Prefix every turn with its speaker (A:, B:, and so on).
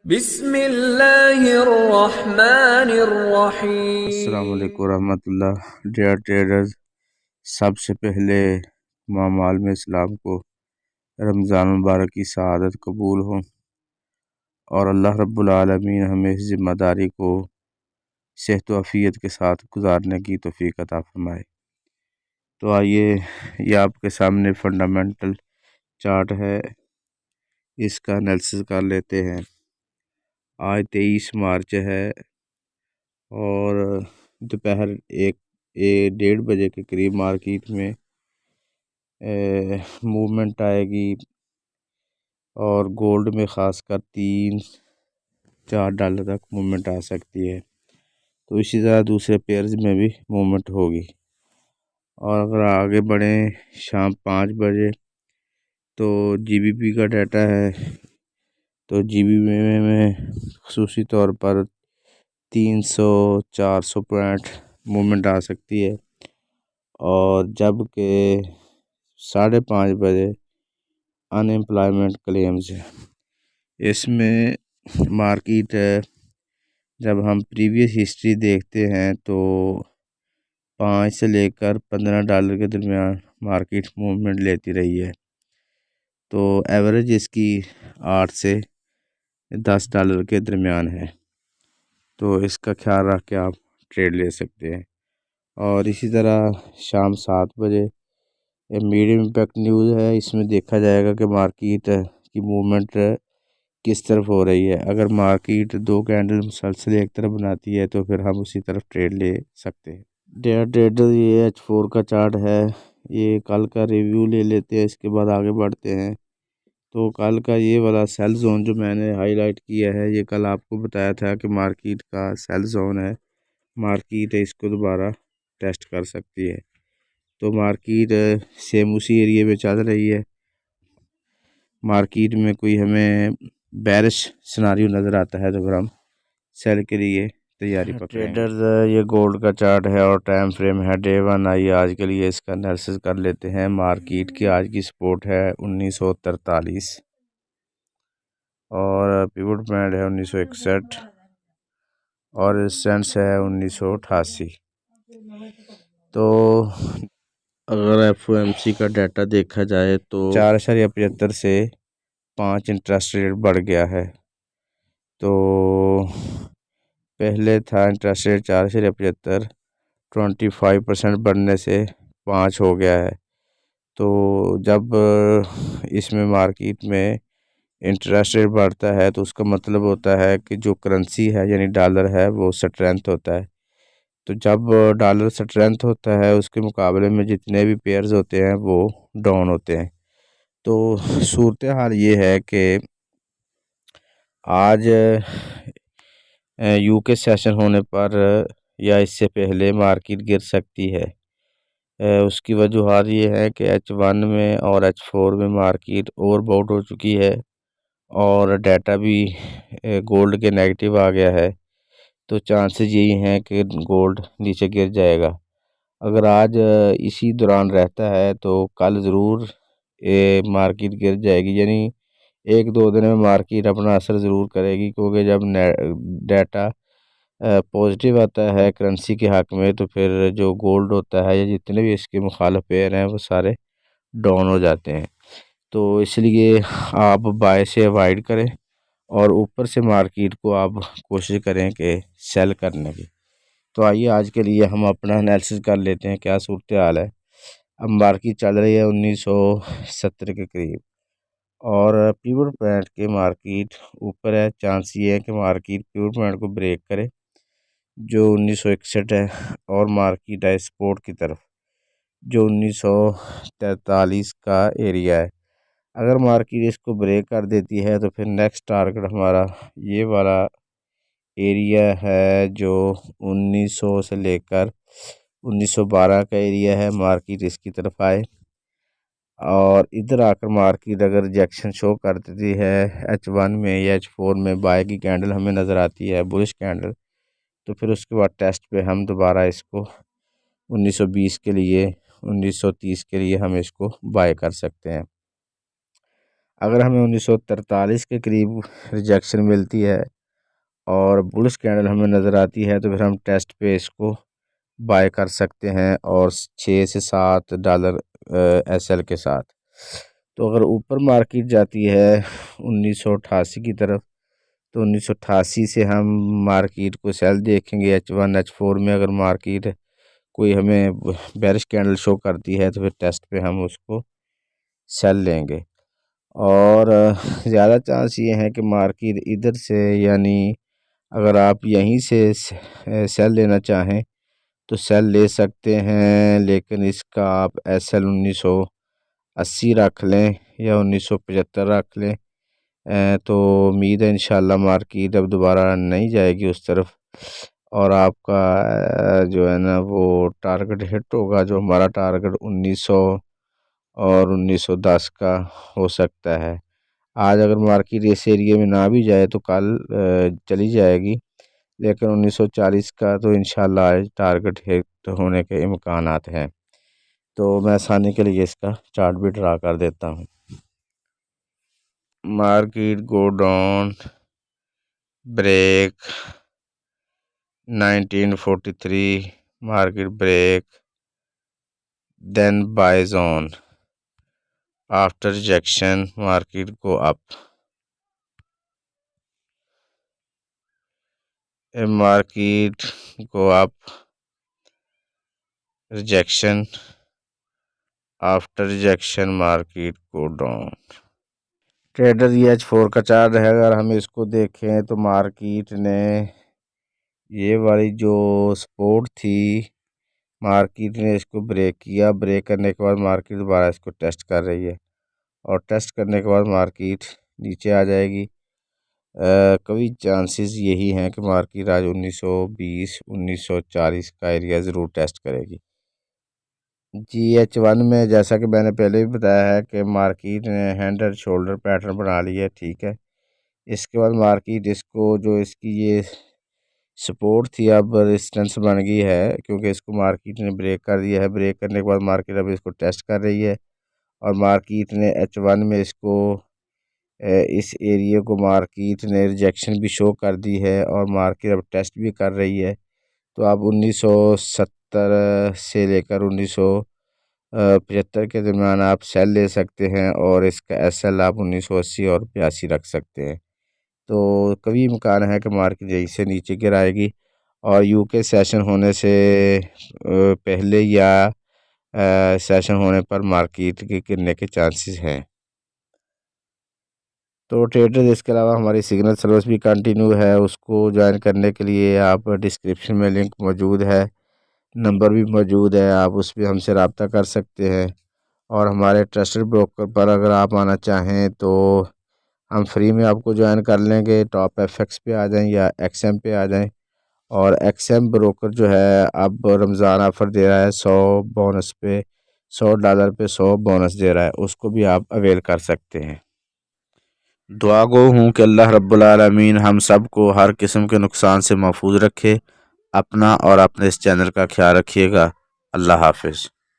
A: अस्सलाम
B: बिस्मिल्लाहिर्रहमानिर्रहीम।
A: वालेकुम रहमतुल्लाह। डियर ट्रेडर्स, सबसे पहले मामाल में इस्लाम को रमज़ान मुबारक की शहादत कबूल हो और अल्लाह रब्बुल आलमीन हमें इस ज़िम्मेदारी को सेहत व आफ़ियत के साथ गुजारने की तौफ़ीक अता फ़रमाए। तो आइए, ये आपके सामने फंडामेंटल चार्ट है, इसका एनालिसिस कर लेते हैं। आज 23 मार्च है और दोपहर एक 1:30 बजे के करीब मार्केट में मूवमेंट आएगी और गोल्ड में ख़ासकर 3-4 डॉलर तक मूवमेंट आ सकती है। तो इसी तरह दूसरे पेयर्स में भी मूवमेंट होगी। और अगर आगे बढ़ें शाम 5 बजे तो जीबीपी का डाटा है। तो जीबीपी में ख़ुसूसी तौर पर 300-400 पॉइंट मूवमेंट आ सकती है। और जबकि 5:30 बजे अनएम्प्लॉयमेंट क्लेम्स है। इसमें मार्केट जब हम प्रीवियस हिस्ट्री देखते हैं तो 5 से लेकर 15 डॉलर के दरमियान मार्केट मूवमेंट लेती रही है। तो एवरेज इसकी 8 से 10 डॉलर के दरमियान है। तो इसका ख्याल रख के आप ट्रेड ले सकते हैं। और इसी तरह शाम 7 बजे मीडियम इम्पैक्ट न्यूज़ है। इसमें देखा जाएगा कि मार्केट की मूवमेंट किस तरफ हो रही है। अगर मार्केट 2 कैंडल मुसलसल एक तरफ बनाती है तो फिर हम उसी तरफ ट्रेड ले सकते हैं। डेयर ट्रेडर, ये H4 का चार्ट है। ये कल का रिव्यू ले लेते हैं, इसके बाद आगे बढ़ते हैं। तो कल का ये वाला सेल जोन जो मैंने हाईलाइट किया है, ये कल आपको बताया था कि मार्केट का सेल जोन है। मार्केट इसको दोबारा टेस्ट कर सकती है। तो मार्केट सेम उसी एरिया में चल रही है। मार्केट में कोई हमें बेरिश सिनारियो नज़र आता है तो फिर हम सेल के लिए तैयारी पकड़ेंगे। ट्रेडर्स, ये गोल्ड का चार्ट है और टाइम फ्रेम है डे 1। आइए आज के लिए इसका एनालिसिस कर लेते हैं। मार्केट की आज की सपोर्ट है 1943 और पिवट पॉइंट है 1961 और रेजिस्टेंस है 1988। तो अगर एफओएमसी का डाटा देखा जाए तो 4.75 से 5 इंटरेस्ट रेट बढ़ गया है। तो पहले था इंटरेस्ट रेट 4.75, 25% बढ़ने से 5 हो गया है। तो जब इसमें मार्केट में इंटरेस्ट रेट बढ़ता है तो उसका मतलब होता है कि जो करेंसी है यानी डॉलर है वो स्ट्रेंथ होता है। तो जब डॉलर स्ट्रेंथ होता है उसके मुकाबले में जितने भी पेयर्स होते हैं वो डाउन होते हैं। तो सूरत हाल ये है कि आज यूके सेशन होने पर या इससे पहले मार्केट गिर सकती है। उसकी वजूहात ये है कि H1 में और H4 में मार्केट ओवरबॉट हो चुकी है और डाटा भी गोल्ड के नेगेटिव आ गया है। तो चांसेस यही हैं कि गोल्ड नीचे गिर जाएगा। अगर आज इसी दौरान रहता है तो कल ज़रूर मार्केट गिर जाएगी, यानी 1-2 दिन में मार्केट अपना असर ज़रूर करेगी। क्योंकि जब डाटा पॉजिटिव आता है करेंसी के हक़ में तो फिर जो गोल्ड होता है या जितने भी इसके मुखालिफ पेयर हैं वो सारे डाउन हो जाते हैं। तो इसलिए आप बाय से अवॉइड करें और ऊपर से मार्केट को आप कोशिश करें कि सेल करने की। तो आइए आज के लिए हम अपना एनालिसिस कर लेते हैं क्या सूरत हाल है। अब मार्केट चल रही है 1970 के करीब और पिवट पॉइंट के मार्केट ऊपर है। चांस ये है कि मार्केट पिवट पॉइंट को ब्रेक करे जो 1961 है और मार्केट है सपोर्ट की तरफ जो 1943 का एरिया है। अगर मार्केट इसको ब्रेक कर देती है तो फिर नेक्स्ट टारगेट हमारा ये वाला एरिया है जो 1900 से लेकर 1912 का एरिया है। मार्केट इसकी तरफ आए और इधर आकर मार्केट अगर रिजेक्शन शो कर देती है H1 में या H4 में बाय की कैंडल हमें नज़र आती है, बुलिश कैंडल, तो फिर उसके बाद टेस्ट पे हम दोबारा इसको 1920 के लिए 1930 के लिए हम इसको बाय कर सकते हैं। अगर हमें 1943 के करीब रिजेक्शन मिलती है और बुलिश कैंडल हमें नज़र आती है, तो फिर हम टेस्ट पे इसको बाय कर सकते हैं और $6 से $7 SL के साथ। तो अगर ऊपर मार्केट जाती है 1988 की तरफ, तो 1988 से हम मार्केट को सेल देखेंगे H1 H4 में। अगर मार्केट कोई हमें बेरिश कैंडल शो करती है, तो फिर टेस्ट पे हम उसको सेल लेंगे। और ज़्यादा चांस ये है कि मार्केट इधर से, यानी अगर आप यहीं से सेल लेना चाहें तो सेल ले सकते हैं, लेकिन इसका आप SL 1980 रख लें या 1975 रख लें। तो उम्मीद है इंशाल्लाह मार्केट अब दोबारा नहीं जाएगी उस तरफ, और आपका जो है ना वो टारगेट हिट होगा। जो हमारा टारगेट 1900 और 1910 का हो सकता है। आज अगर मार्केट इस एरिया में ना भी जाए तो कल चली जाएगी, लेकिन 1940 का तो इंशाल्लाह आज टारगेट हिट होने के इम्कानात हैं। तो मैं आसानी के लिए इसका चार्ट भी ड्रा कर देता हूँ। Market go down, break 1943, market break, then buy zone. After rejection, market go up. A market go up, rejection. After rejection, market go down. Trader ये H4 का चार्ट है। अगर हम इसको देखें तो मार्केट ने ये वाली जो सपोर्ट थी, मार्केट ने इसको ब्रेक किया। ब्रेक करने के बाद मार्केट दोबारा इसको टेस्ट कर रही है, और टेस्ट करने के बाद मार्केट नीचे आ जाएगी। कभी चांसेस यही हैं कि मार्केट आज 1920 1940 का एरिया ज़रूर टेस्ट करेगी। GH1 में जैसा कि मैंने पहले भी बताया है कि मार्केट ने हैंड एंड शोल्डर पैटर्न बना लिया है, ठीक है। इसके बाद मार्केट इसको, जो इसकी ये सपोर्ट थी, अब रेजिस्टेंस बन गई है, क्योंकि इसको मार्केट ने ब्रेक कर दिया है। ब्रेक करने के बाद मार्केट अब इसको टेस्ट कर रही है, और मार्केट ने H1 में इसको, इस एरिया को मार्केट ने रिजेक्शन भी शो कर दी है, और मार्केट अब टेस्ट भी कर रही है। तो आप 1970 से लेकर 1975 के दरमियान आप सेल ले सकते हैं, और इसका SL आप 1980 और 82 रख सकते हैं। तो कभी इम्कान है कि मार्केट यहीं से नीचे गिर आएगी, और UK सेशन होने से पहले या सेशन होने पर मार्केट के गिरने के चांसेस हैं। तो ट्रेडर्स, इसके अलावा हमारी सिग्नल सर्विस भी कंटिन्यू है। उसको ज्वाइन करने के लिए आप डिस्क्रिप्शन में लिंक मौजूद है, नंबर भी मौजूद है, आप उस पर हमसे रब्ता कर सकते हैं। और हमारे ट्रस्टेड ब्रोकर पर अगर आप आना चाहें तो हम फ्री में आपको ज्वाइन कर लेंगे। टॉप FX पे आ जाएं या XM पे आ जाएं। और XM ब्रोकर जो है अब रमज़ान ऑफ़र दे रहा है, 100 बोनस पे, $100 पे 100 बोनस दे रहा है, उसको भी आप अवेल कर सकते हैं। दुआ गो हूँ कि अल्लाह रब्बुल आलमीन हम सब को हर किस्म के नुकसान से महफूज रखे। अपना और अपने इस चैनल का ख्याल रखिएगा। अल्लाह हाफिज़।